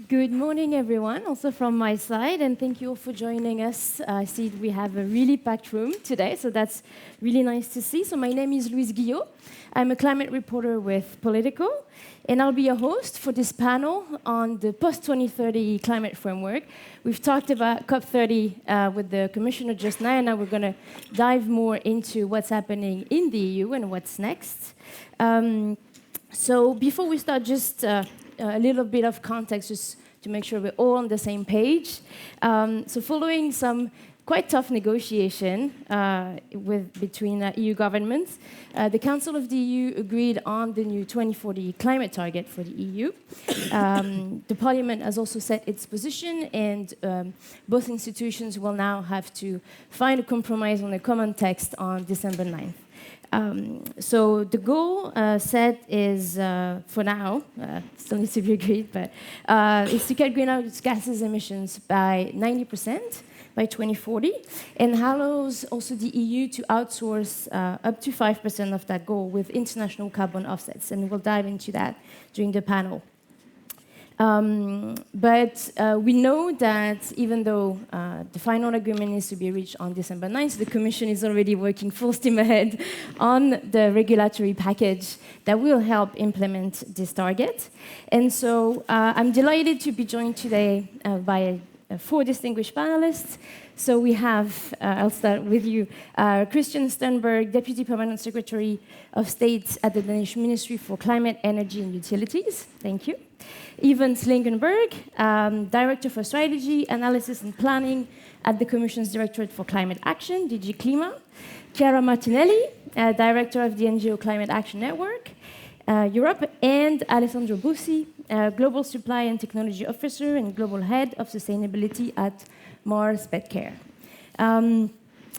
Good morning, everyone, also from my side, and thank you all for joining us. I see we have a really packed room today, so that's really nice to see. So my name is Louise Guillot. I'm a climate reporter with Politico, and I'll be your host for this panel on the Post-2030 climate framework. We've talked about COP30 with the Commissioner just now, and now we're going to dive more into what's happening in the EU and what's next. So before we start, just a little bit of context, just to make sure we're all on the same page. So following some quite tough negotiation between EU governments, the Council of the EU agreed on the new 2040 climate target for the EU. The Parliament has also set its position, and both institutions will now have to find a compromise on a common text on December 9th. So the goal set is, for now, still needs to be agreed, but is to cut greenhouse gases emissions by 90% by 2040, and allows also the EU to outsource up to 5% of that goal with international carbon offsets, and we'll dive into that during the panel. But we know that even though the final agreement needs to be reached on December 9th, the Commission is already working full steam ahead on the regulatory package that will help implement this target. And so I'm delighted to be joined today by four distinguished panelists. So we have, I'll start with you, Christian Sternberg, Deputy Permanent Secretary of State at the Danish Ministry for Climate, Energy and Utilities. Thank you. Ivan Slingenberg, Director for Strategy, Analysis and Planning at the Commission's Directorate for Climate Action, DG Clima. Chiara Martinelli, Director of the NGO Climate Action Network, Europe, and Alessandro Bussi, Global Supply and Technology Officer and Global Head of Sustainability at Mars Petcare.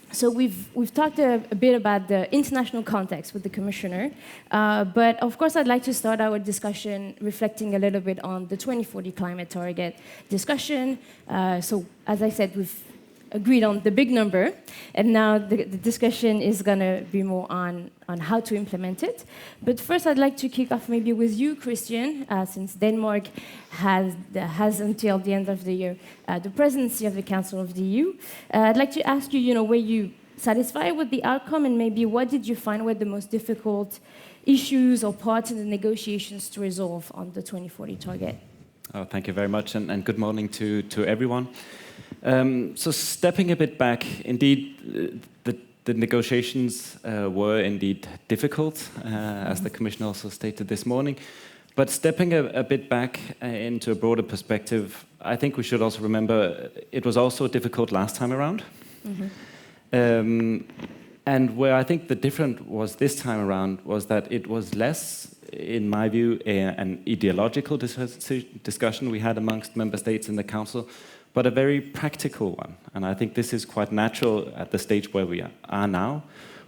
So we've talked a bit about the international context with the Commissioner, but of course I'd like to start our discussion reflecting a little bit on the 2040 climate target discussion. So as I said, we've agreed on the big number, and now the discussion is going to be more on how to implement it. But first I'd like to kick off maybe with you, Christian, since Denmark has until the end of the year the presidency of the Council of the EU. I'd like to ask you, were you satisfied with the outcome, and maybe what did you find were the most difficult issues or parts in the negotiations to resolve on the 2040 target? Oh, thank you very much, and good morning to everyone. So stepping a bit back, indeed, the negotiations were indeed difficult, as the Commission also stated this morning. But stepping a bit back into a broader perspective, I think we should also remember it was also difficult last time around. And where I think the difference was this time around was that it was less, in my view, an ideological discussion we had amongst member states in the Council, but a very practical one. And I think this is quite natural at the stage where we are now,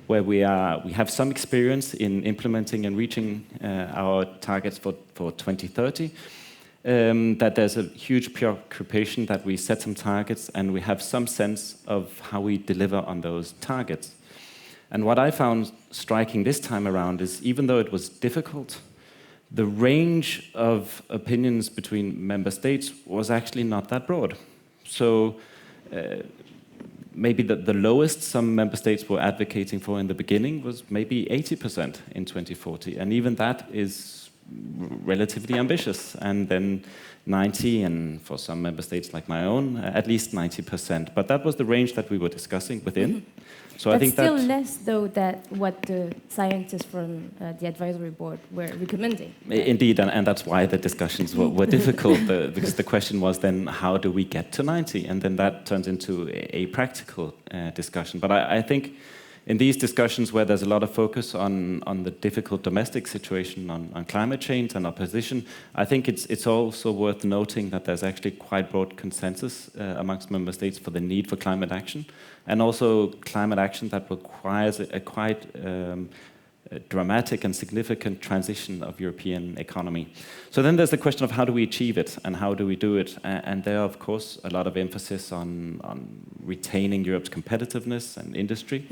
where we have some experience in implementing and reaching our targets for 2030, that there's a huge preoccupation that we set some targets and we have some sense of how we deliver on those targets. And what I found striking this time around is, even though it was difficult, the range of opinions between member states was actually not that broad. So maybe the lowest some member states were advocating for in the beginning was maybe 80% in 2040. And even that is relatively ambitious. And then 90, and for some member states like my own, at least 90%. But that was the range that we were discussing within. So That's I think still less, though, than what the scientists from the advisory board were recommending. Indeed, and that's why the discussions were difficult, because the question was then, how do we get to 90? And then that turns into a practical discussion. But I think in these discussions where there's a lot of focus on the difficult domestic situation, on climate change and opposition, I think it's also worth noting that there's actually quite broad consensus amongst member states for the need for climate action, and also climate action that requires a quite dramatic and significant transition of European economy. So then there's the question of how do we achieve it and how do we do it? And there are, of course, a lot of emphasis on retaining Europe's competitiveness and industry,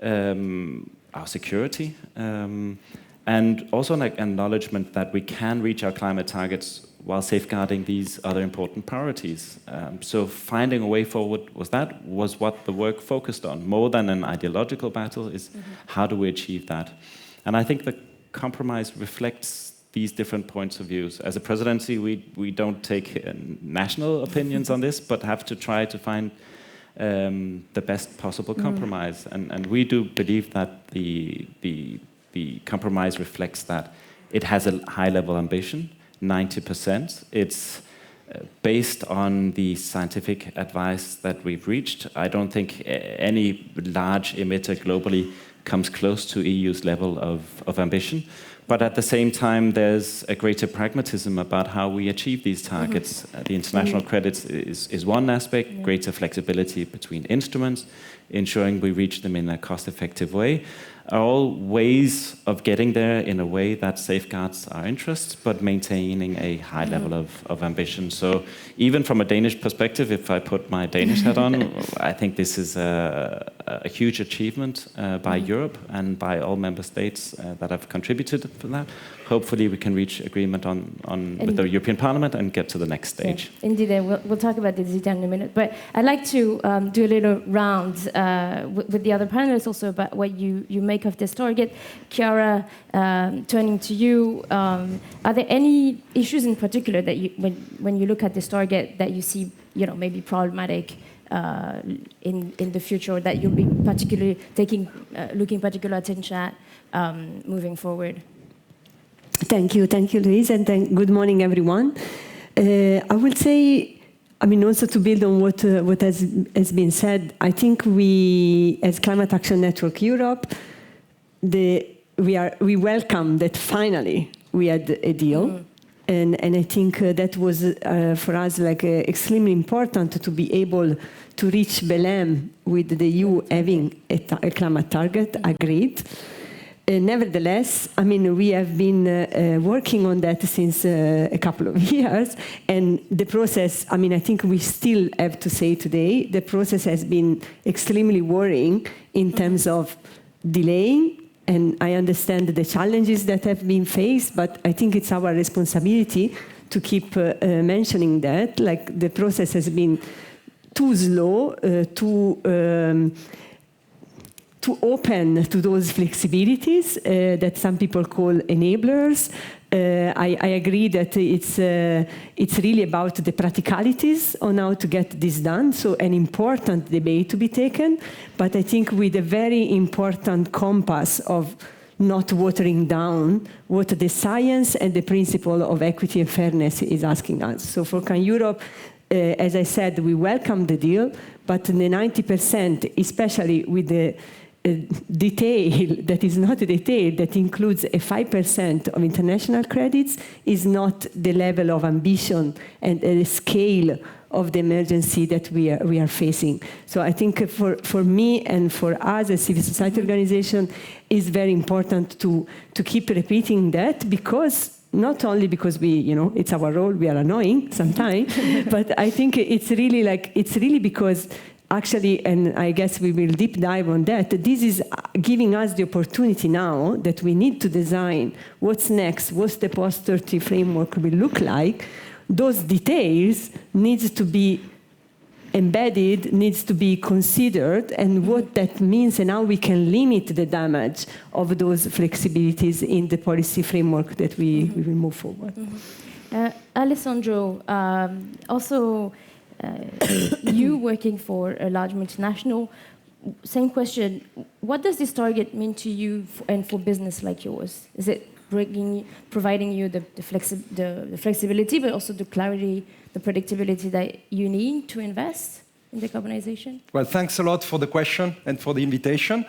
our security, and also an acknowledgement that we can reach our climate targets while safeguarding these other important priorities. So finding a way forward was what the work focused on. More than an ideological battle is how do we achieve that? And I think the compromise reflects these different points of views. As a presidency, we don't take national opinions on this, but have to try to find the best possible compromise. And we do believe that the compromise reflects that it has a high-level ambition, 90%. It's based on the scientific advice that we've reached. I don't think any large emitter globally comes close to EU's level of ambition. But at the same time, there's a greater pragmatism about how we achieve these targets. The international credits is one aspect, greater flexibility between instruments, ensuring we reach them in a cost-effective way, are all ways of getting there in a way that safeguards our interests, but maintaining a high level of ambition. So even from a Danish perspective, if I put my Danish hat on, I think this is a huge achievement by Europe and by all member states that have contributed to that. Hopefully we can reach agreement with the European Parliament and get to the next stage. Yeah, indeed, we'll talk about this in a minute. But I'd like to do a little round with the other panelists also about what you make of this target. Chiara, turning to you, are there any issues in particular that when you look at this target that you see, maybe problematic in the future, or that you'll be particularly looking particular attention at moving forward? Thank you, Louise, and good morning, everyone. I will say, also to build on what has been said, I think we, as Climate Action Network Europe, we welcome that finally we had a deal. And I think that was for us extremely important to be able to reach Belém with the EU having a climate target agreed. Nevertheless, we have been working on that since a couple of years, and the process, I think we still have to say today, the process has been extremely worrying in terms of delaying, and I understand the challenges that have been faced, but I think it's our responsibility to keep mentioning that, the process has been too slow, too open to those flexibilities that some people call enablers. I agree that it's really about the practicalities on how to get this done, so an important debate to be taken, but I think with a very important compass of not watering down what the science and the principle of equity and fairness is asking us. So for Can Europe, as I said, we welcome the deal, but the 90%, especially with the detail that is not a detail, that includes a 5% of international credits, is not the level of ambition and the scale of the emergency that we are facing. So I think for me and for us as civil society organization, it's very important to keep repeating that, because not only because it's our role, we are annoying sometimes, but I think it's really because actually, and I guess we will deep dive on that, this is giving us the opportunity now that we need to design what's next, what's the post-2030 framework will look like. Those details needs to be embedded, needs to be considered, and what that means and how we can limit the damage of those flexibilities in the policy framework that we will move forward. Alessandro, also you working for a large multinational, same question, what does this target mean to you and for business like yours? Is it providing you the flexibility, but also the clarity, the predictability that you need to invest in decarbonization? Well, thanks a lot for the question and for the invitation.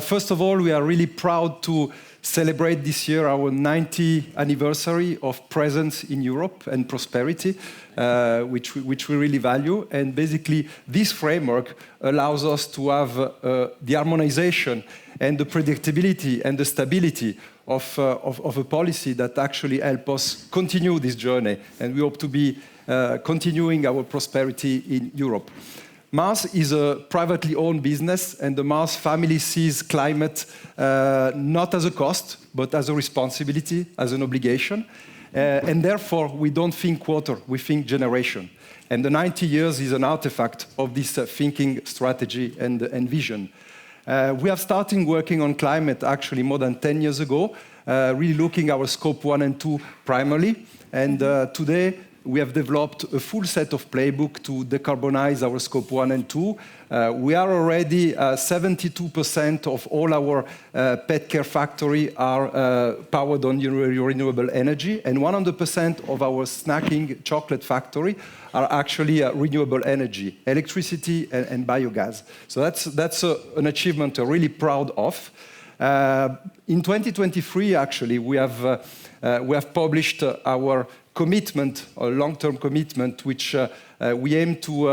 First of all, we are really proud to celebrate this year our 90th anniversary of presence in Europe and prosperity, which we really value. And basically, this framework allows us to have the harmonization and the predictability and the stability of a policy that actually help us continue this journey. And we hope to be continuing our prosperity in Europe. Mars is a privately owned business, and the Mars family sees climate not as a cost, but as a responsibility, as an obligation. And therefore, we don't think quarter, we think generation. And the 90 years is an artifact of this thinking strategy and vision. We have started working on climate actually more than 10 years ago, really looking at our scope 1 and 2 primarily. And today, we have developed a full set of playbook to decarbonize our scope 1 and 2. We are already 72% of all our pet care factory are powered on renewable energy, and 100% of our snacking chocolate factory are actually renewable energy, electricity and biogas. So that's an achievement we're really proud of. In 2023, actually, we have published our commitment, a long-term commitment, which we aim to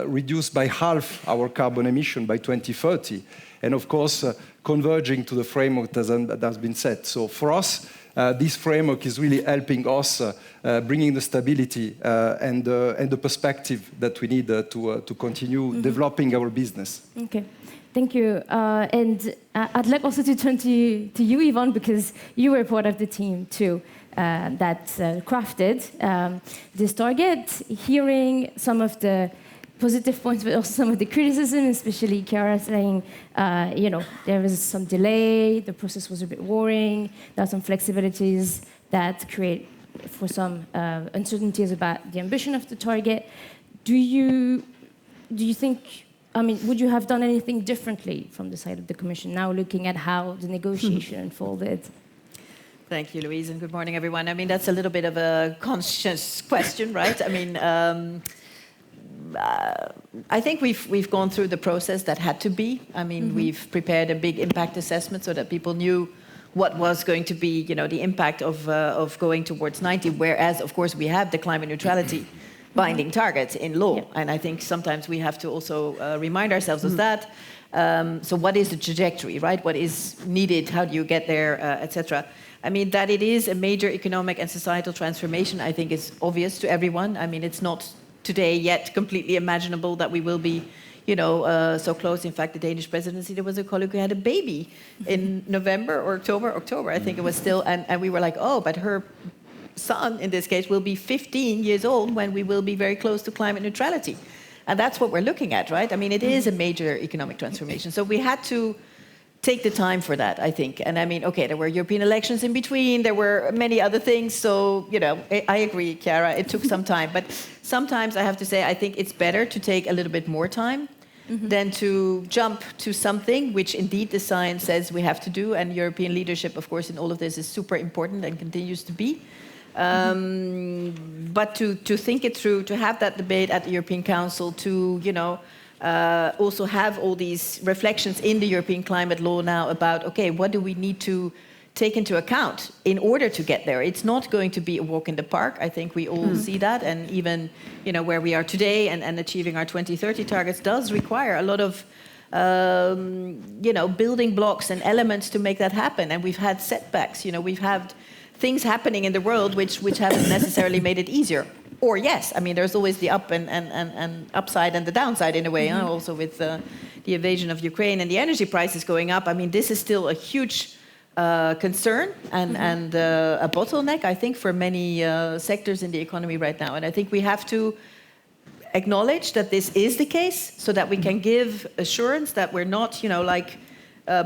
reduce by half our carbon emission by 2030. And of course, converging to the framework that has been set. So for us, this framework is really helping us bringing the stability and the perspective that we need to continue developing our business. Okay. Thank you. And I'd like also to turn to you, Yvonne, because you were part of the team too that crafted this target, hearing some of the positive points, but also some of the criticism, especially Chiara saying, there was some delay, the process was a bit worrying, there are some flexibilities that create for some uncertainties about the ambition of the target. Do you think, would you have done anything differently from the side of the Commission, now looking at how the negotiation unfolded? Thank you, Louise, and good morning, everyone. That's a little bit of a conscious question, right? I think we've gone through the process that had to be. We've prepared a big impact assessment so that people knew what was going to be, the impact of going towards 90, whereas, of course, we have the climate neutrality binding targets in law. Yep. And I think sometimes we have to also remind ourselves of that. So what is the trajectory, right? What is needed? How do you get there, etc.? That it is a major economic and societal transformation, I think is obvious to everyone. It's not today yet completely imaginable that we will be, so close. In fact, the Danish presidency, there was a colleague who had a baby in November or October, I think it was still, and we were like, oh, but her son, in this case, will be 15 years old when we will be very close to climate neutrality. And that's what we're looking at, right? It is a major economic transformation. So we had to take the time for that, I think. And okay, there were European elections in between, there were many other things. So, I agree, Chiara, it took some time. But sometimes I have to say, I think it's better to take a little bit more time than to jump to something which indeed the science says we have to do. And European leadership, of course, in all of this is super important and continues to be. But to think it through, to have that debate at the European Council, to, also have all these reflections in the European climate law now about, okay, what do we need to take into account in order to get there? It's not going to be a walk in the park. I think we all see that. And even, where we are today and achieving our 2030 targets does require a lot of, building blocks and elements to make that happen. And we've had setbacks. We've had things happening in the world which haven't necessarily made it easier. Or yes, there's always the up and upside and the downside in a way, also with the invasion of Ukraine and the energy prices going up. This is still a huge concern and a bottleneck, I think, for many sectors in the economy right now. And I think we have to acknowledge that this is the case so that we can give assurance that we're not,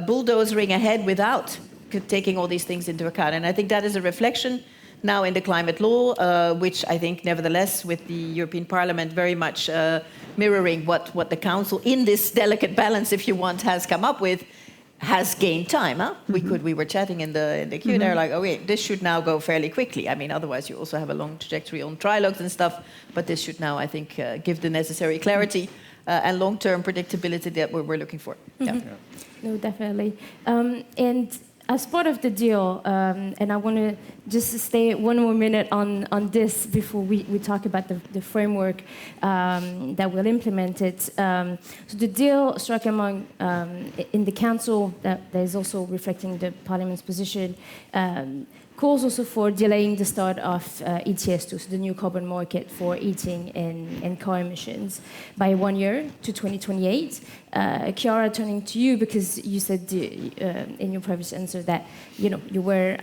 bulldozering ahead without taking all these things into account. And I think that is a reflection now in the climate law, which I think, nevertheless, with the European Parliament very much mirroring what the Council, in this delicate balance, if you want, has come up with, has gained time. We were chatting in the queue there, like, oh wait, this should now go fairly quickly. Otherwise you also have a long trajectory on trilogues and stuff, but this should now, I think, give the necessary clarity and long-term predictability that we're looking for. No, definitely. And as part of the deal, and I want to just stay 1 more minute on this before we talk about the framework that will implement it. So the deal struck among in the Council that is also reflecting the Parliament's position, calls also for delaying the start of ETS2, so the new carbon market for heating and car emissions, by 1 year to 2028. Chiara, turning to you, because you said in your previous answer that you were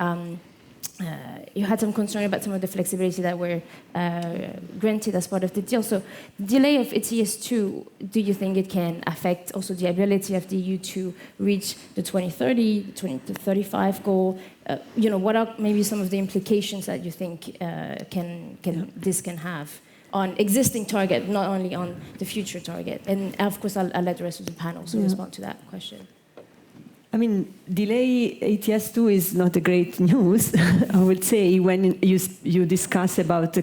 you had some concern about some of the flexibility that were granted as part of the deal. So the delay of ETS2, do you think it can affect also the ability of the EU to reach the 2030, 2035 goal? What are maybe some of the implications that you think this can have on existing target, not only on the future target? And of course, I'll let the rest of the panel also respond to that question. I mean, delay ETS2 is not a great news, I would say, when you discuss about,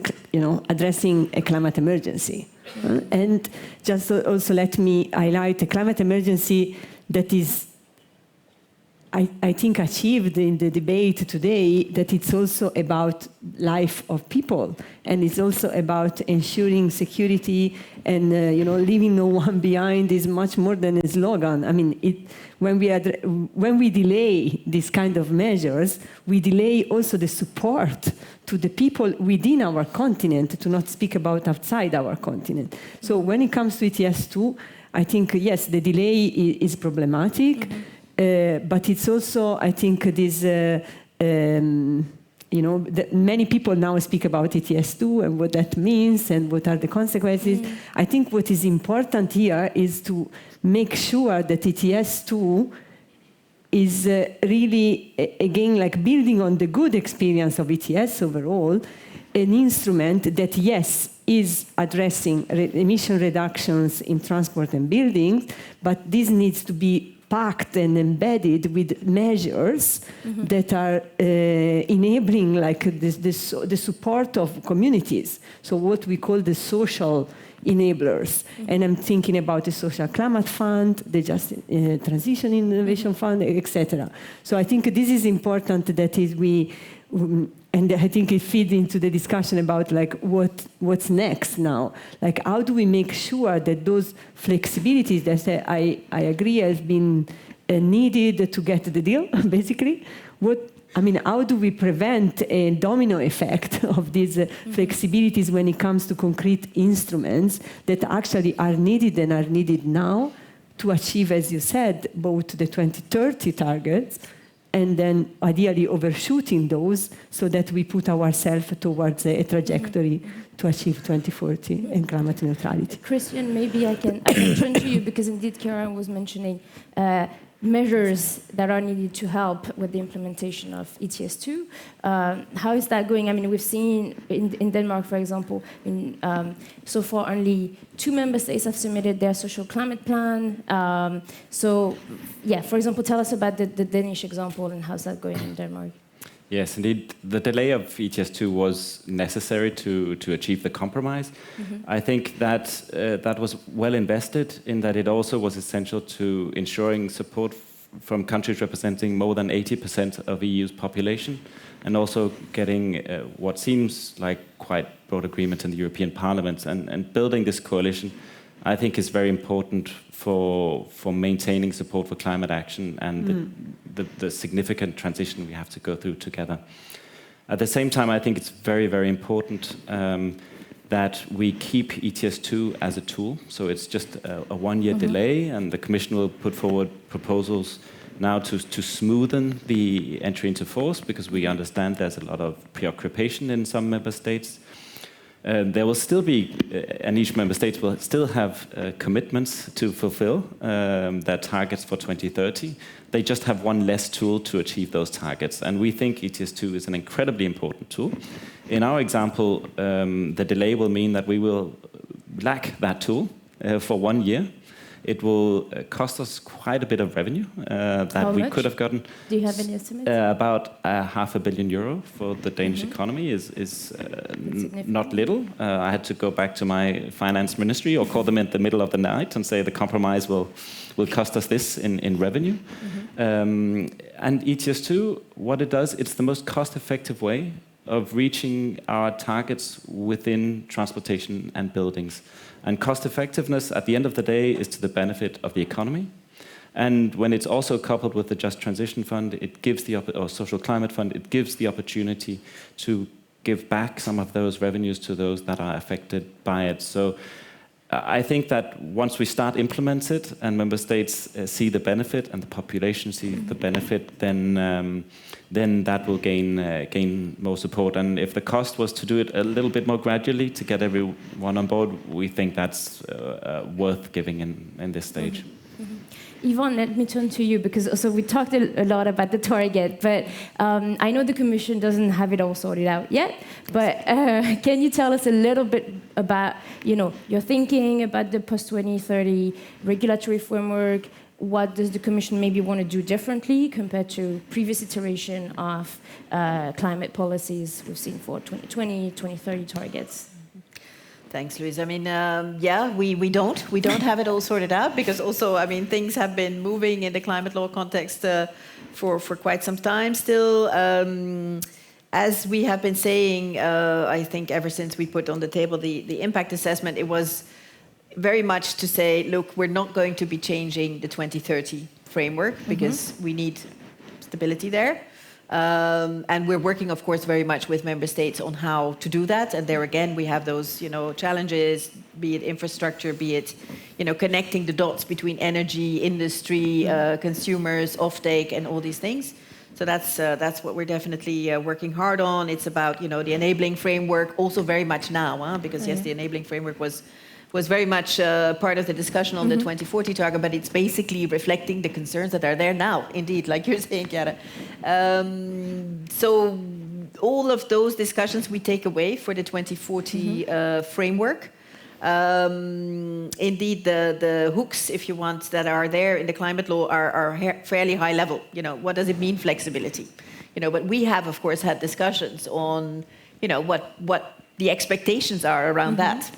addressing a climate emergency. And just also let me highlight a climate emergency that is, I think, achieved in the debate today, that it's also about life of people, and it's also about ensuring security and leaving no one behind is much more than a slogan. I mean, when we delay these kind of measures, we delay also the support to the people within our continent, to not speak about outside our continent. So when it comes to ETS2, I think, yes, the delay is problematic. But it's also, I think, this, many people now speak about ETS2 and what that means and what are the consequences. I think what is important here is to make sure that ETS2 is really, again, like building on the good experience of ETS overall, an instrument that, yes, is addressing emission reductions in transport and buildings, but this needs to be packed and embedded with measures that are enabling the support of communities. So what we call the social enablers. And I'm thinking about the Social Climate Fund, the Just Transition Innovation Fund, etc. So I think this is important that and I think it feeds into the discussion about what's next now. How do we make sure that those flexibilities that I agree has been needed to get the deal, basically? How do we prevent a domino effect of these flexibilities when it comes to concrete instruments that actually are needed and are needed now to achieve, as you said, both the 2030 targets and then ideally overshooting those so that we put ourselves towards a trajectory to achieve 2040 and climate neutrality. Christian, maybe I can turn to you, because indeed Karen was mentioning measures that are needed to help with the implementation of ETS2. How is that going? I mean, we've seen in Denmark, for example, so far only 2 member states have submitted their social climate plan. For example, tell us about the Danish example and how's that going in Denmark? Yes, indeed. The delay of ETS2 was necessary to achieve the compromise. I think that that was well invested in that it also was essential to ensuring support from countries representing more than 80% of EU's population, and also getting what seems like quite broad agreement in the European Parliament. And building this coalition, I think, is very important for maintaining support for climate action and the significant transition we have to go through together. At the same time, I think it's very, very important that we keep ETS2 as a tool. So it's just a one-year delay, and the Commission will put forward proposals now to smoothen the entry into force, because we understand there's a lot of preoccupation in some member states. There will still be, and each member state will still have commitments to fulfill their targets for 2030. They just have one less tool to achieve those targets. And we think ETS2 is an incredibly important tool. In our example, the delay will mean that we will lack that tool for 1 year. It will cost us quite a bit of revenue that we could have gotten. Do you have any estimates? About €500 million for the Danish economy is not little. I had to go back to my finance ministry or call them in the middle of the night and say the compromise will cost us this in revenue. And ETS2, what it does, it's the most cost-effective way of reaching our targets within transportation and buildings. And cost effectiveness, at the end of the day, is to the benefit of the economy. And when it's also coupled with the Just Transition Fund, it gives or Social Climate Fund, it gives the opportunity to give back some of those revenues to those that are affected by it. So I think that once we start implement it and member states see the benefit and the population see the benefit, then that will gain more support. And if the cost was to do it a little bit more gradually to get everyone on board, we think that's worth giving in this stage. Yvonne, let me turn to you, because also we talked a lot about the target, but I know the Commission doesn't have it all sorted out yet, but can you tell us a little bit about, your thinking about the post-2030 regulatory framework? What does the Commission maybe want to do differently compared to previous iteration of climate policies we've seen for 2020, 2030 targets? Thanks, Louise. I mean, we don't have it all sorted out, because also, I mean, things have been moving in the climate law context for quite some time still. As we have been saying, I think ever since we put on the table the impact assessment, it was very much to say, look, we're not going to be changing the 2030 framework because we need stability there. And we're working, of course, very much with member states on how to do that. And there again, we have those, challenges, be it infrastructure, be it, connecting the dots between energy, industry, consumers, offtake, and all these things. So that's what we're definitely working hard on. It's about, the enabling framework, also very much now, because yes, the enabling framework was very much part of the discussion on the 2040 target, but it's basically reflecting the concerns that are there now, indeed, like you're saying, Chiara. So all of those discussions we take away for the 2040 framework. Indeed, the hooks, if you want, that are there in the climate law are fairly high level. What does it mean, flexibility? But we have, of course, had discussions on, what the expectations are around that.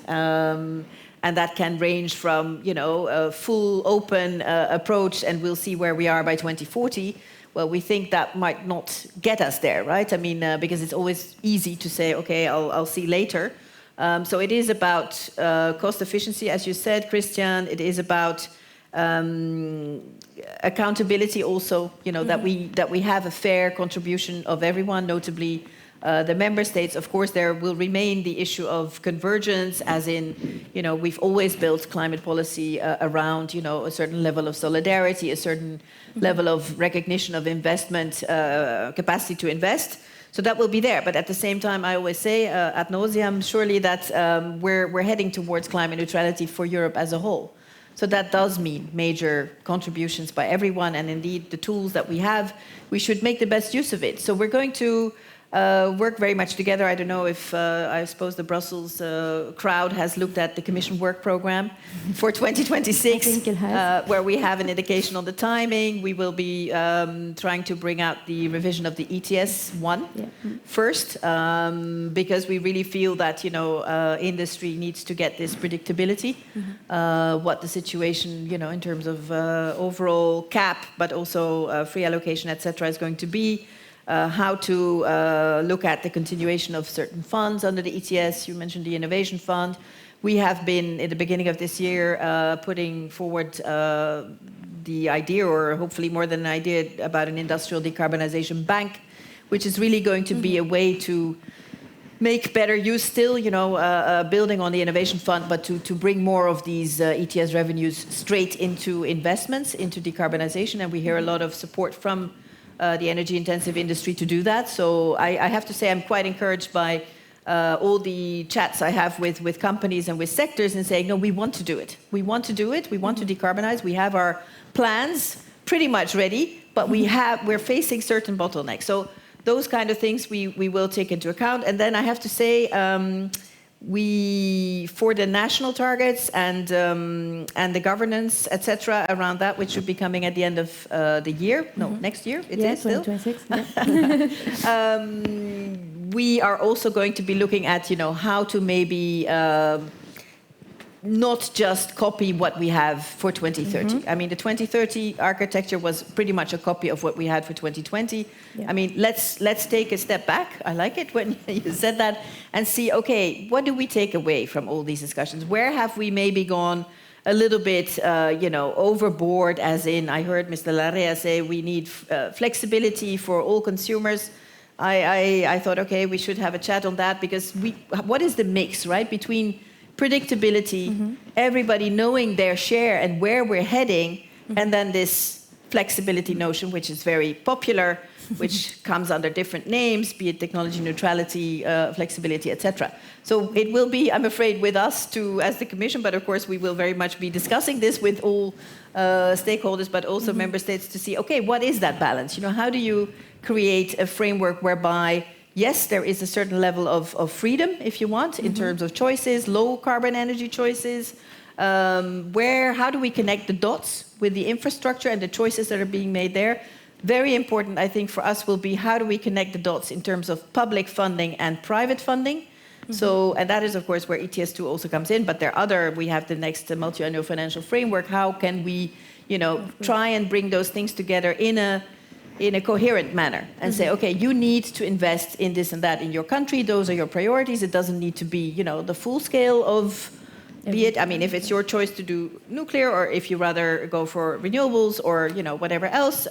And that can range from, a full open approach, and we'll see where we are by 2040. Well, we think that might not get us there, right? I mean, because it's always easy to say, okay, I'll see later. So it is about cost efficiency, as you said, Christian. It is about accountability also, that we have a fair contribution of everyone, notably the member states. Of course, there will remain the issue of convergence, as in, we've always built climate policy around, a certain level of solidarity, a certain level of recognition of investment, capacity to invest. So that will be there. But at the same time, I always say ad nauseam, surely that we're heading towards climate neutrality for Europe as a whole. So that does mean major contributions by everyone. And indeed, the tools that we have, we should make the best use of it. So we're going to work very much together. I don't know if, I suppose the Brussels crowd has looked at the Commission work program for 2026, I think it has. Where we have an indication on the timing. We will be trying to bring out the revision of the ETS 1 first, because we really feel that, industry needs to get this predictability, what the situation, in terms of overall cap, but also free allocation, etc., is going to be. How to look at the continuation of certain funds under the ETS. You mentioned the Innovation Fund. We have been, at the beginning of this year, putting forward the idea, or hopefully more than an idea, about an industrial decarbonization bank, which is really going to be a way to make better use still, building on the Innovation Fund, but to bring more of these ETS revenues straight into investments, into decarbonization. And we hear a lot of support from the energy-intensive industry to do that. So I have to say I'm quite encouraged by all the chats I have with companies and with sectors, and saying, no, we want to do it. We want to do it. We want to decarbonize. We have our plans pretty much ready, but we're facing certain bottlenecks. So those kind of things we will take into account. And then I have to say, we, for the national targets and the governance, etc., around that, which should be coming at the end of the year, next year, it is still. 2026. We are also going to be looking at, how to maybe not just copy what we have for 2030. I mean, the 2030 architecture was pretty much a copy of what we had for 2020. I mean, let's take a step back. I like it when you said that, and see, okay, what do we take away from all these discussions? Where have we maybe gone a little bit, overboard, as in, I heard Mr. Larrea say we need flexibility for all consumers. I thought, okay, we should have a chat on that, because what is the mix, right, between predictability, everybody knowing their share and where we're heading, and then this flexibility notion, which is very popular, which comes under different names, be it technology neutrality, flexibility, etc. So it will be, I'm afraid, with us too, as the Commission, but of course we will very much be discussing this with all stakeholders, but also member states to see, okay, what is that balance? You know, how do you create a framework whereby, yes, there is a certain level of freedom, if you want, in terms of choices, low carbon energy choices, how do we connect the dots with the infrastructure and the choices that are being made there? Very important, I think, for us will be how do we connect the dots in terms of public funding and private funding. So, and that is, of course, where ETS2 also comes in, but we have the next multi-annual financial framework. How can we, you know, try and bring those things together in a coherent manner and say, okay, you need to invest in this and that in your country. Those are your priorities. It doesn't need to be, you know, the full scale of, be it, I mean, if it's your choice to do nuclear or if you rather go for renewables or, you know, whatever else,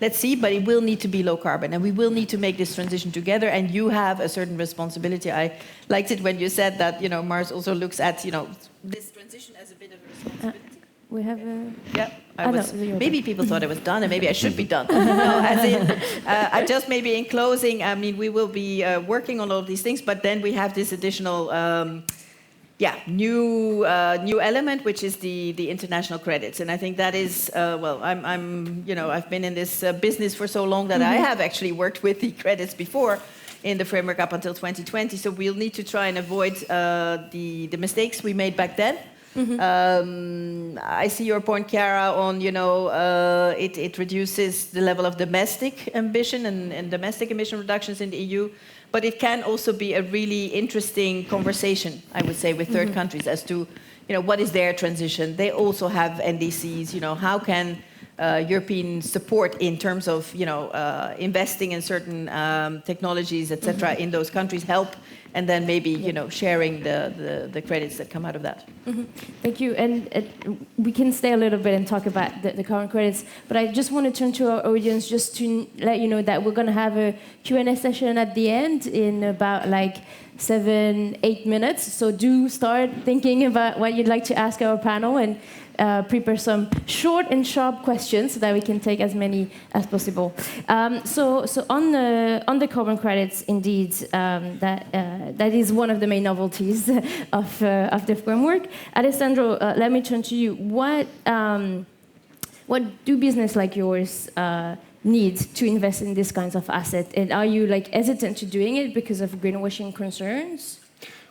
let's see, but it will need to be low carbon and we will need to make this transition together and you have a certain responsibility. I liked it when you said that, you know, Mars also looks at, you know, this transition as a bit of a responsibility. We have a... Yeah, maybe people thought it was done and maybe I should be done. No, as in, I just maybe in closing, I mean, we will be working on all of these things, but then we have this additional new element, which is the international credits, and I think that is I've been in this business for so long that I have actually worked with the credits before in the framework up until 2020. So we'll need to try and avoid the mistakes we made back then. I see your point, Chiara, on it reduces the level of domestic ambition and domestic emission reductions in the EU. But it can also be a really interesting conversation, I would say, with third countries as to, what is their transition. They also have NDCs. How can European support in terms of, investing in certain technologies, etc., in those countries help, and then maybe, sharing the credits that come out of that. Thank you. And we can stay a little bit and talk about the carbon credits, but I just want to turn to our audience just to let you know that we're going to have a Q&A session at the end in about 7-8 minutes. So do start thinking about what you'd like to ask our panel and prepare some short and sharp questions so that we can take as many as possible. So on the carbon credits, indeed, that is one of the main novelties of the framework. Alessandro, let me turn to you. What do business like yours need to invest in these kinds of assets? And are you hesitant to doing it because of greenwashing concerns?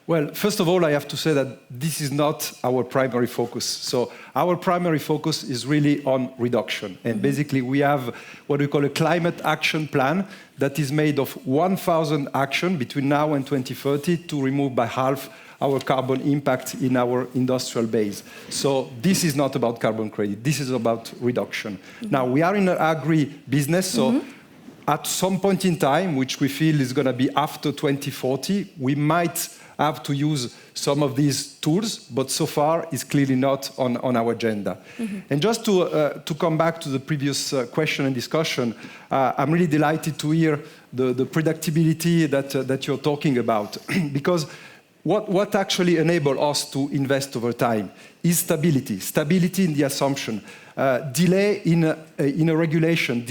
Well, first of all, I have to say that this is not our primary focus. So our primary focus is really on reduction. And basically, we have what we call a climate action plan that is made of 1,000 actions between now and 2030 to remove by half our carbon impact in our industrial base. So this is not about carbon credit. This is about reduction. Now, we are in an agri-business, so at some point in time, which we feel is going to be after 2040, we might have to use some of these tools, but so far it's clearly not on our agenda. And just to come back to the previous question and discussion, I'm really delighted to hear the predictability that you're talking about, because what actually enables us to invest over time is stability in the assumption. Delay in a regulation,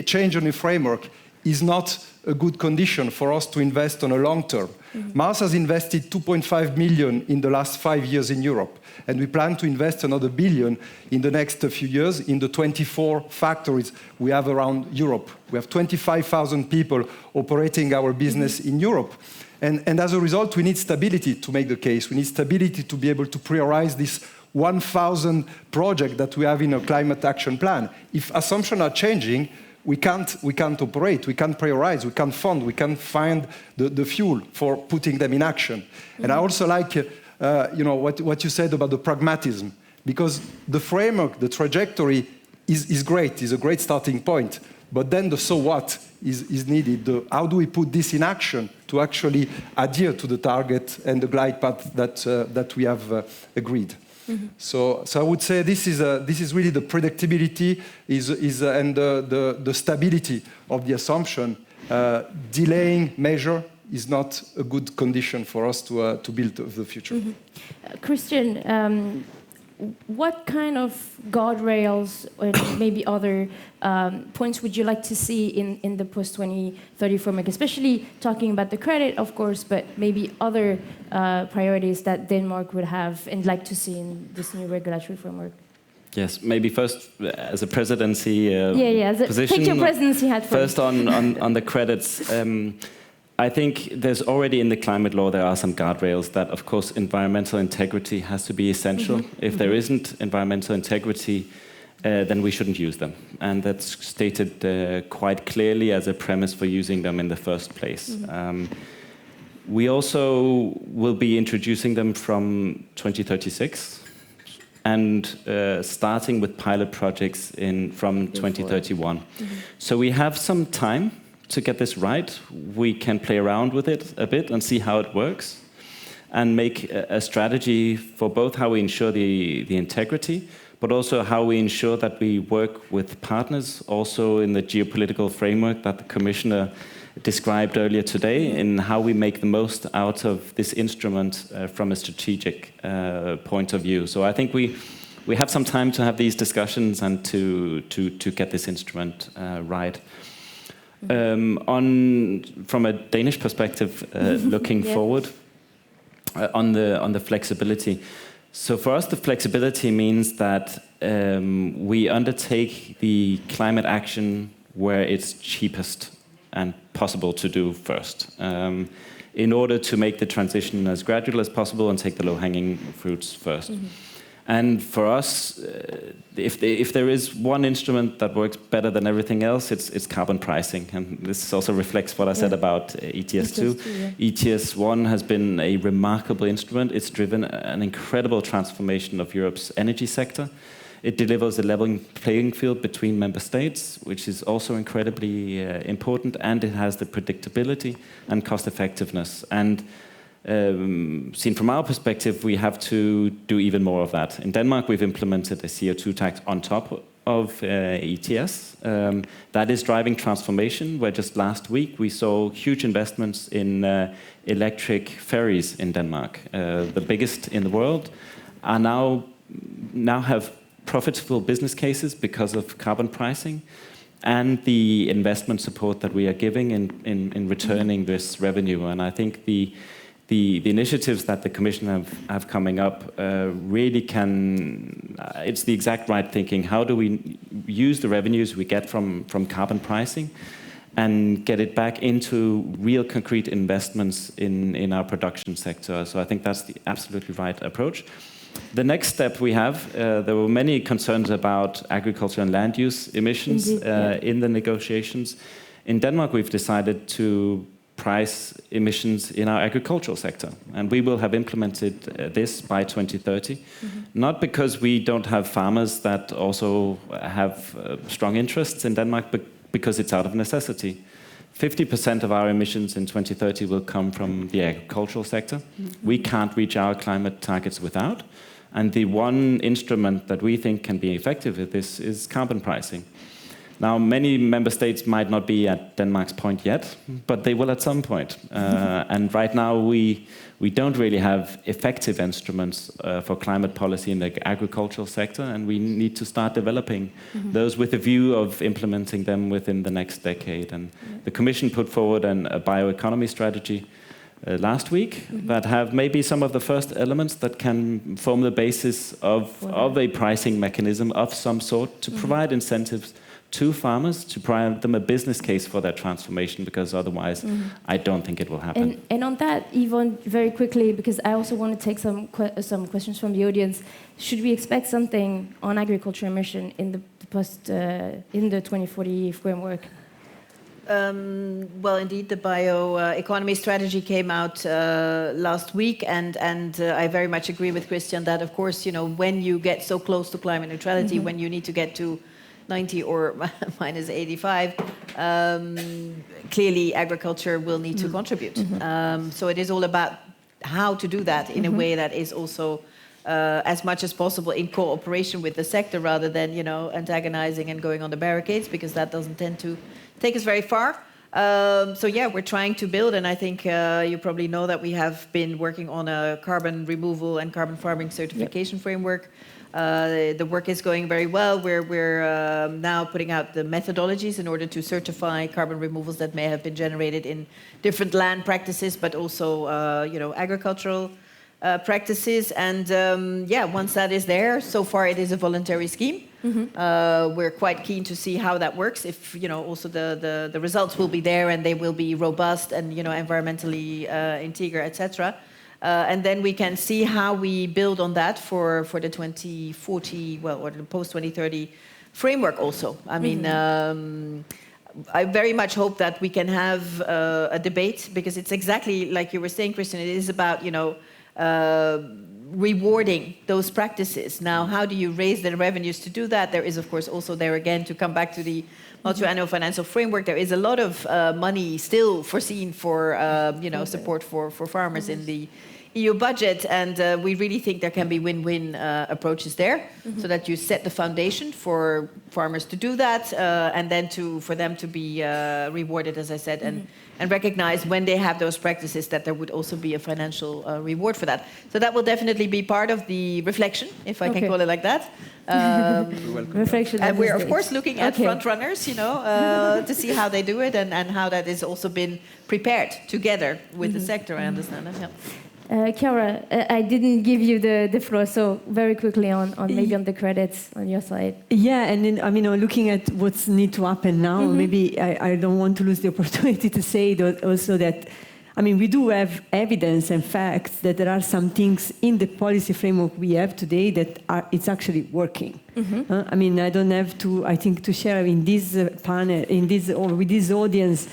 change in a framework is not a good condition for us to invest on a long term. Mars has invested 2.5 million in the last 5 years in Europe, and we plan to invest another billion in the next few years in the 24 factories we have around Europe. We have 25,000 people operating our business in Europe. And as a result, we need stability to make the case. We need stability to be able to prioritize this 1,000 projects that we have in a climate action plan. If assumptions are changing, we can't operate, we can't prioritize, we can't fund, we can't find the fuel for putting them in action. And I also like what you said about the pragmatism, because the framework, the trajectory is great, is a great starting point, but then the so what is needed. How do we put this in action to actually adhere to the target and the glide path that we have agreed? So I would say this is really the predictability and the stability of the assumption, delaying measure is not a good condition for us to build the future. Christian, what kind of guardrails and maybe other points would you like to see in the post-2030 framework, especially talking about the credit, of course, but maybe other priorities that Denmark would have and like to see in this new regulatory framework? Yes, maybe first as a presidency position. Take your presidency hat first. on the credits. I think there's already in the climate law, there are some guardrails that, of course, environmental integrity has to be essential. If there isn't environmental integrity, then we shouldn't use them. And that's stated quite clearly as a premise for using them in the first place. We also will be introducing them from 2036 and starting with pilot projects from 2031. So we have some time to get this right. We can play around with it a bit and see how it works and make a strategy for both how we ensure the integrity, but also how we ensure that we work with partners also in the geopolitical framework that the Commissioner described earlier today, in how we make the most out of this instrument from a strategic point of view. So I think we have some time to have these discussions and to get this instrument right. From a Danish perspective, looking forward on the flexibility. So for us, the flexibility means that we undertake the climate action where it's cheapest and possible to do first, in order to make the transition as gradual as possible and take the low-hanging fruits first. And for us, if there is one instrument that works better than everything else, it's carbon pricing. And this also reflects what I said about ETS2. ETS1 has been a remarkable instrument. It's driven an incredible transformation of Europe's energy sector. It delivers a level playing field between member states, which is also incredibly important, and it has the predictability and cost effectiveness. And seen from our perspective, we have to do even more of that. In Denmark, we've implemented a CO2 tax on top of ETS. That is driving transformation, where just last week we saw huge investments in electric ferries in Denmark. The biggest in the world are now have profitable business cases because of carbon pricing and the investment support that we are giving in returning this revenue. And I think the initiatives that the Commission have coming up really can, it's the exact right thinking. How do we use the revenues we get from carbon pricing and get it back into real concrete investments in our production sector? So I think that's the absolutely right approach. The next step we have, there were many concerns about agriculture and land use emissions in the negotiations. In Denmark, we've decided to price emissions in our agricultural sector, and we will have implemented this by 2030. Not because we don't have farmers that also have strong interests in Denmark, but because it's out of necessity. 50% of our emissions in 2030 will come from the agricultural sector. We can't reach our climate targets without, and the one instrument that we think can be effective with this is carbon pricing. Now, many member states might not be at Denmark's point yet, but they will at some point. And right now, we don't really have effective instruments for climate policy in the agricultural sector, and we need to start developing those with a view of implementing them within the next decade. And the Commission put forward a bioeconomy strategy last week that have maybe some of the first elements that can form the basis of a pricing mechanism of some sort to provide incentives to farmers, to provide them a business case for their transformation, because otherwise I don't think it will happen. And on that, Yvonne, very quickly, because I also want to take some questions from the audience. Should we expect something on agriculture emission in the in the 2040 framework? Well, indeed, the bioeconomy strategy came out last week, and I very much agree with Christian that, of course, when you get so close to climate neutrality, when you need to get to 90 or minus 85, clearly agriculture will need to contribute. So it is all about how to do that in a way that is also as much as possible in cooperation with the sector, rather than antagonizing and going on the barricades, because that doesn't tend to take us very far. So yeah, we're trying to build, and I think you probably know that we have been working on a carbon removal and carbon farming certification framework. The work is going very well. We're now putting out the methodologies in order to certify carbon removals that may have been generated in different land practices, but also agricultural practices. And yeah, once that is there, so far it is a voluntary scheme. We're quite keen to see how that works. If also the results will be there and they will be robust and environmentally integer, etc. And then we can see how we build on that for the 2040, or the post-2030 framework also. I mean, I very much hope that we can have a debate, because it's exactly like you were saying, Christian, it is about, rewarding those practices. Now, how do you raise the revenues to do that? There is, of course, also there again, to come back to the multi-annual financial framework, there is a lot of money still foreseen for, support for farmers in the EU budget, and we really think there can be win-win approaches there, so that you set the foundation for farmers to do that, and then for them to be rewarded, as I said, and recognize when they have those practices that there would also be a financial reward for that. So that will definitely be part of the reflection, if I can call it like that. Reflection. And we're of course looking at front runners, to see how they do it, and how that has also been prepared together with the sector. I understand that. Yeah. Chiara, I didn't give you the floor, so very quickly on maybe on the credits on your side. Yeah, and then, looking at what's need to happen now, maybe I don't want to lose the opportunity to say that also that, we do have evidence and facts that there are some things in the policy framework we have today that it's actually working. I don't have to, I think, to share in this panel, with this audience,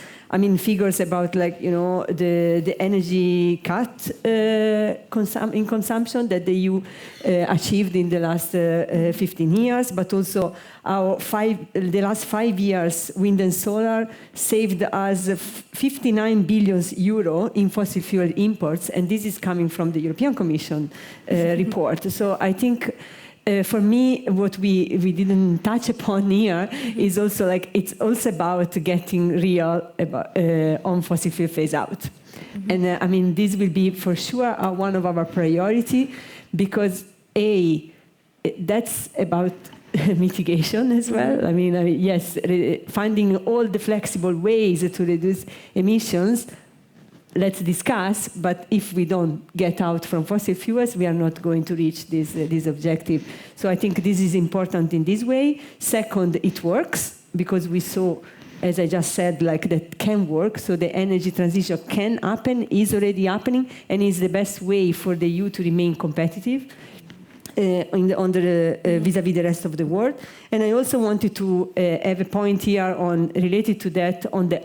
figures about the energy cut in consumption that the EU achieved in the last 15 years, but also how the last 5 years wind and solar saved us 59 billion euro in fossil fuel imports, and this is coming from the European Commission report. So I think for me, what we didn't touch upon here is also it's also about getting real on fossil fuel phase out. And this will be for sure one of our priority, because that's about mitigation as well. Yes, finding all the flexible ways to reduce emissions. Let's discuss, but if we don't get out from fossil fuels, we are not going to reach this objective. So I think this is important in this way. Second, it works, because we saw, as I just said, that can work. So the energy transition can happen, is already happening, and is the best way for the EU to remain competitive vis-à-vis the rest of the world. And I also wanted to have a point here related to that on the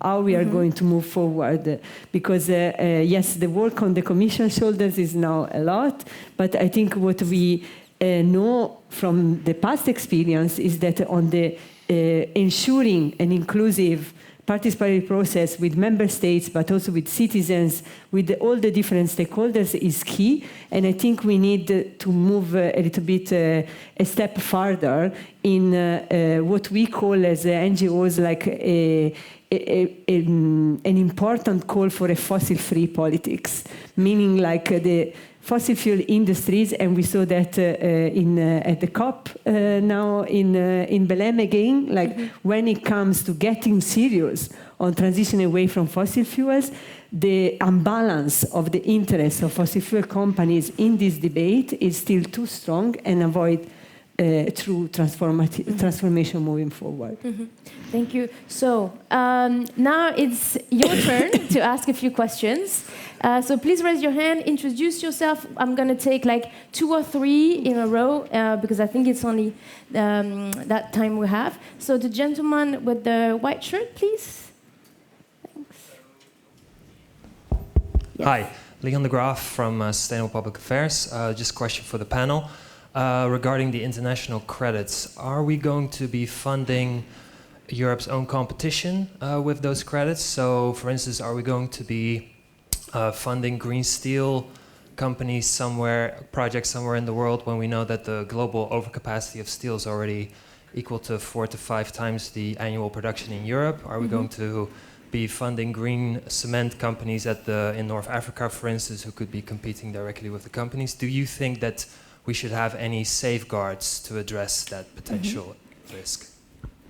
how we are going to move forward. Because, yes, the work on the Commission shoulders is now a lot, but I think what we know from the past experience is that on the ensuring an inclusive participatory process with member states, but also with citizens, with all the different stakeholders is key. And I think we need to move a little bit a step further in what we call as NGOs an important call for a fossil-free politics, meaning the fossil fuel industries, and we saw that at the COP now in Belém again, when it comes to getting serious on transition away from fossil fuels, the imbalance of the interests of fossil fuel companies in this debate is still too strong, and avoid true transformation moving forward. Thank you. So now it's your turn to ask a few questions. So please raise your hand, introduce yourself. I'm going to take 2 or 3 in a row, because I think it's only that time we have. So the gentleman with the white shirt, please. Thanks. Yes. Hi, Leon de Graaf from Sustainable Public Affairs. Just a question for the panel. Regarding the international credits, are we going to be funding Europe's own competition with those credits? So, for instance, are we going to be funding green steel companies projects somewhere in the world, when we know that the global overcapacity of steel is already equal to 4 to 5 times the annual production in Europe? Are we going to be funding green cement companies in North Africa, for instance, who could be competing directly with the companies? Do you think that we should have any safeguards to address that potential risk?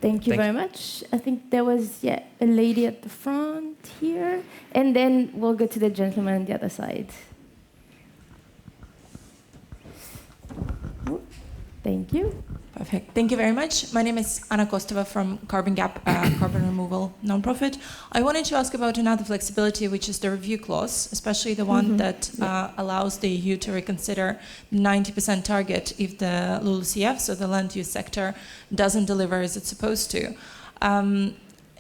Thank you very much. I think there was a lady at the front here, and then we'll go to the gentleman on the other side. Thank you. Perfect. Thank you very much. My name is Anna Kostova from Carbon Gap, carbon removal nonprofit. I wanted to ask about another flexibility, which is the review clause, especially the one that allows the EU to reconsider 90% target if the LULUCF, so the land use sector, doesn't deliver as it's supposed to.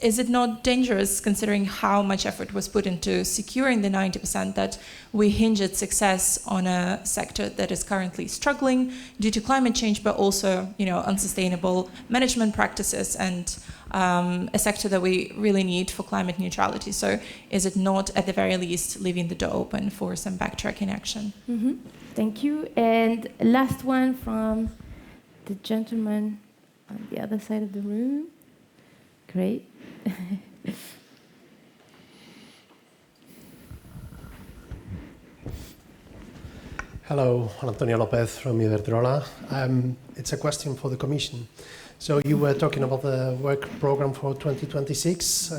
Is it not dangerous, considering how much effort was put into securing the 90%, that we hinge its success on a sector that is currently struggling due to climate change, but also, unsustainable management practices, and a sector that we really need for climate neutrality? So, is it not, at the very least, leaving the door open for some backtracking action? Thank you. And last one from the gentleman on the other side of the room. Great. Hello, Juan Antonio Lopez from Iberdrola. It's a question for the Commission. So you were talking about the work program for 2026,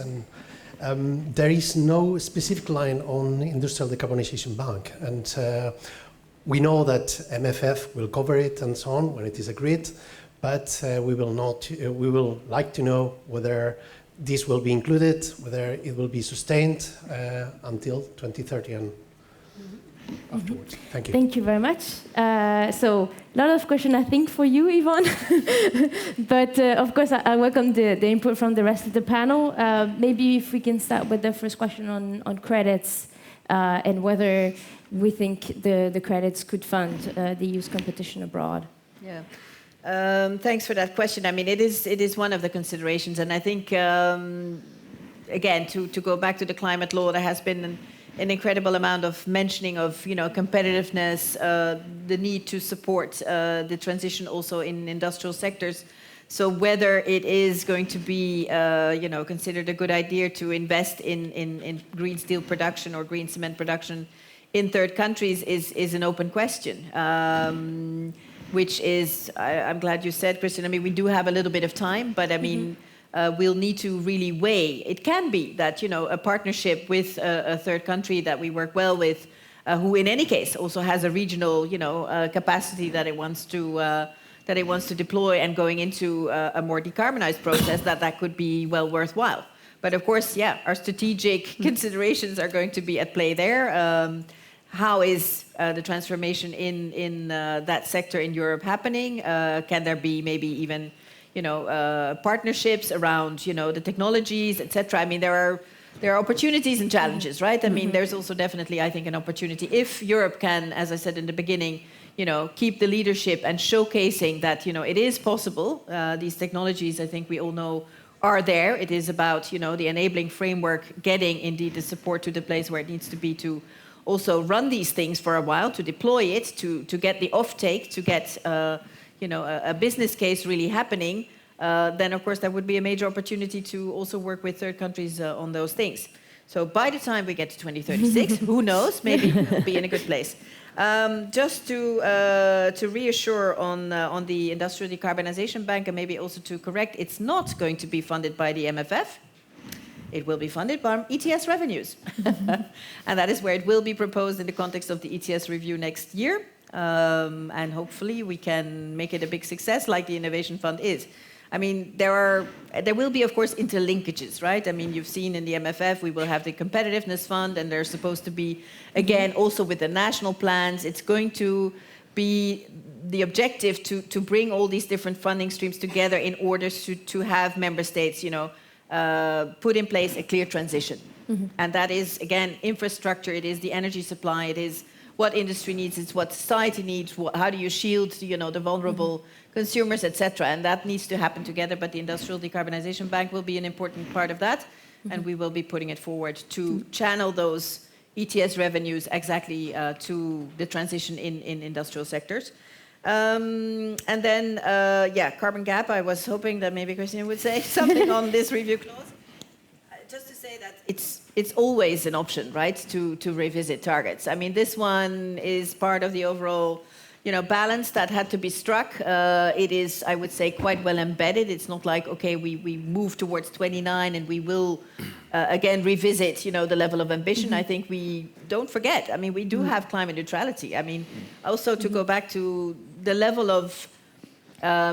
and there is no specific line on Industrial Decarbonization Bank. And we know that MFF will cover it and so on when it is agreed, but we will like to know whether this will be included, whether it will be sustained until 2030 and afterwards. Thank you. Thank you very much. So, a lot of questions, I think, for you, Yvonne. But, of course, I welcome the input from the rest of the panel. Maybe if we can start with the first question on credits and whether we think the credits could fund the EU's competition abroad. Yeah. Thanks for that question. I mean, it is one of the considerations, and I think, again, to go back to the climate law, there has been an incredible amount of mentioning of, competitiveness, the need to support the transition also in industrial sectors. So whether it is going to be, considered a good idea to invest in green steel production or green cement production in third countries is an open question. Which is, I'm glad you said, Christian, I mean, we do have a little bit of time, but I mean, we'll need to really weigh. It can be that, a partnership with a third country that we work well with, who in any case also has a regional, capacity that it wants to deploy, and going into a more decarbonized process, that could be well worthwhile. But of course, our strategic considerations are going to be at play there. How is the transformation in that sector in Europe happening? Can there be maybe even, partnerships around, the technologies, etc.? I mean, there are opportunities and challenges, right? I mean, there's also definitely, I think, an opportunity if Europe can, as I said in the beginning, keep the leadership and showcasing that, it is possible. These technologies, I think we all know, are there. It is about, the enabling framework getting indeed the support to the place where it needs to be to also run these things for a while, to deploy it, to get the offtake, to get a business case really happening, then of course there would be a major opportunity to also work with third countries on those things. So by the time we get to 2036, who knows, maybe we'll be in a good place. Just to reassure on the Industrial Decarbonization Bank, and maybe also to correct, it's not going to be funded by the MFF. It will be funded by ETS revenues. And that is where it will be proposed in the context of the ETS review next year. And hopefully we can make it a big success like the Innovation Fund is. I mean, there will be, of course, interlinkages, right? I mean, you've seen in the MFF, we will have the Competitiveness Fund, and there's supposed to be, again, also with the national plans, it's going to be the objective to bring all these different funding streams together in order to have member states, put in place a clear transition. And that is, again, infrastructure, it is the energy supply, it is what industry needs, it's what society needs, how do you shield, the vulnerable consumers, etc. And that needs to happen together, but the Industrial Decarbonization Bank will be an important part of that, and we will be putting it forward to channel those ETS revenues exactly to the transition in industrial sectors. And then, carbon gap. I was hoping that maybe Christina would say something on this review clause. Just to say that it's always an option, right, to revisit targets. I mean, this one is part of the overall, balance that had to be struck. It is, I would say, quite well embedded. It's not like, okay, we move towards 29 and we will again revisit, the level of ambition. I think we don't forget. I mean, we do have climate neutrality. I mean, also to go back to the level of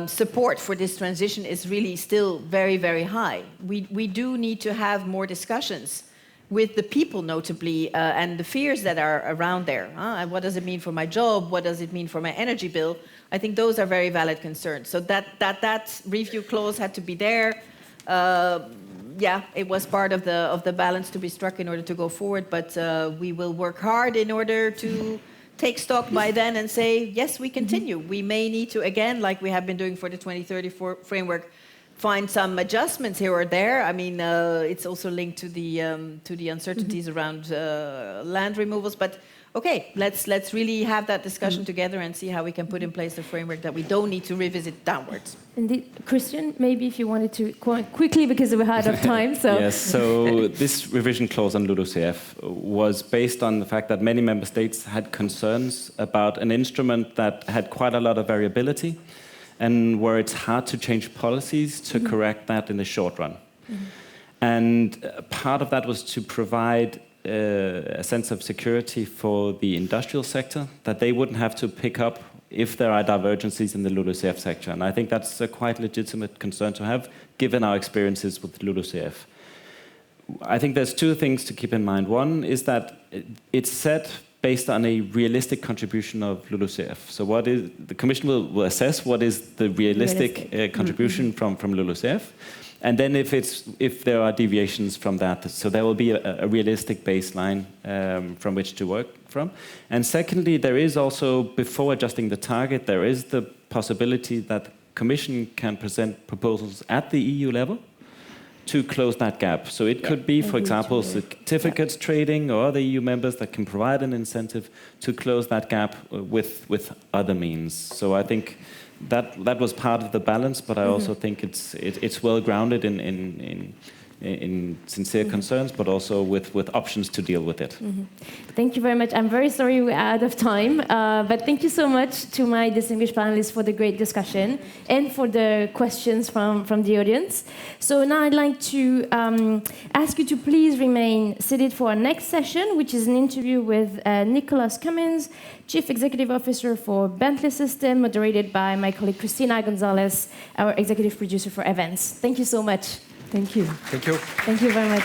support for this transition is really still very, very high. We do need to have more discussions with the people, notably, and the fears that are around there. And what does it mean for my job? What does it mean for my energy bill? I think those are very valid concerns. So that review clause had to be there. It was part of the balance to be struck in order to go forward. But we will work hard in order to take stock by then and say, yes, we continue. We may need to, again, like we have been doing for the 2030 framework, find some adjustments here or there. I mean, it's also linked to the uncertainties around land removals. But okay, let's really have that discussion together and see how we can put in place the framework that we don't need to revisit downwards. Indeed. Christian, maybe if you wanted to quickly, because we're out of time. So. Yes, so this revision clause on LULUCF was based on the fact that many member states had concerns about an instrument that had quite a lot of variability and where it's hard to change policies to correct that in the short run. And part of that was to provide a sense of security for the industrial sector, that they wouldn't have to pick up if there are divergences in the LULUCF sector. And I think that's a quite legitimate concern to have, given our experiences with LULUCF. I think there's two things to keep in mind. One is that it's set based on a realistic contribution of LULUCF. So what is the Commission will assess what is the realistic contribution from LULUCF, and then if there are deviations from that, so there will be a realistic baseline from which to work from. And secondly, there is also, before adjusting the target, there is the possibility that the Commission can present proposals at the EU level to close that gap. So it could be, for example, certificates trading or other EU members that can provide an incentive to close that gap with other means. So I think that was part of the balance, but I also think it's well grounded in sincere concerns, but also with options to deal with it. Thank you very much. I'm very sorry we're out of time, but thank you so much to my distinguished panelists for the great discussion and for the questions from the audience. So now I'd like to ask you to please remain seated for our next session, which is an interview with Nicholas Cummins, Chief Executive Officer for Bentley System, moderated by my colleague Cristina Gonzalez, our Executive Producer for Events. Thank you so much. Thank you. Thank you. Thank you very much.